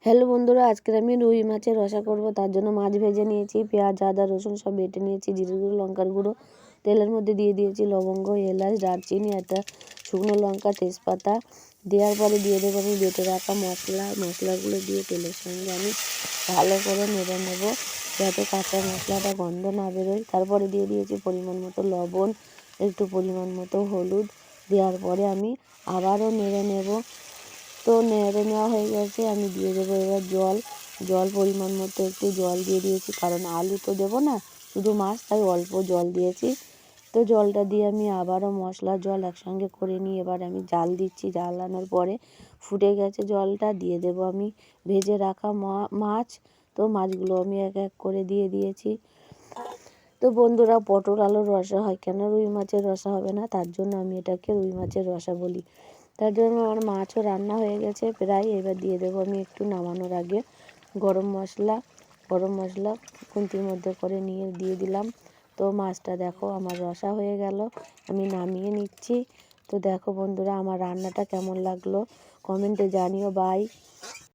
Hello বন্ধুরা, আজকে আমি রুই মাছের রসা করব। তার জন্য মাছ ভেজে নিয়েছি, পেঁয়াজ আদা রসুন সব বেটে নিয়েছি, জিরে গুঁড়ো লঙ্কার গুঁড়ো, তেলের মধ্যে দিয়ে দিয়েছি লবঙ্গ এলাচ দারচিনি একটা শুকনো লঙ্কা তেজপাতা। দেওয়ার পরে দিয়ে দেবো আমি বেটে রাখা মশলাগুলো দিয়ে তেলের সঙ্গে আমি ভালো করে নেড়ে নেব যাতে কাঁচা মশলাটা গন্ধ না বেরোয়। তারপরে দিয়ে দিয়েছি পরিমাণ মতো লবণ, একটু পরিমাণ মতো হলুদ। দেওয়ার পরে আমি আবারও নেড়ে নেব। তো নেড়ে নেওয়া হয়ে গেছে, আমি দিয়ে দেবো এবার জল পরিমাণ মতো একটু জল দিয়ে দিয়েছি, কারণ আলু তো দেবো না, শুধু মাছ, তাই অল্প জল দিয়েছি। তো জলটা দিয়ে আমি আবারও মশলা জল একসঙ্গে করে নিয়ে এবার আমি জাল দিচ্ছি। জ্বালানোর পরে ফুটে গেছে জলটা, দিয়ে দেবো আমি ভেজে রাখা মাছ। তো মাছগুলো আমি এক এক করে দিয়ে দিয়েছি। তো বন্ধুরা, পটল আলুর রসা হয় কেন রুই মাছের রসা হবে না? তার জন্য আমি এটাকে রুই মাছের রসা বলি। তার জন্য আমার মাছও রান্না হয়ে গেছে প্রায়। এবার দিয়ে দেবো আমি একটু নামানোর আগে গরম মশলা খুন্তির মধ্যে করে নিয়ে দিয়ে দিলাম। তো মাছটা দেখো আমার রসা হয়ে গেল, আমি নামিয়ে নিচ্ছি। তো দেখো বন্ধুরা, আমার রান্নাটা কেমন লাগলো কমেন্টে জানিও। বাই।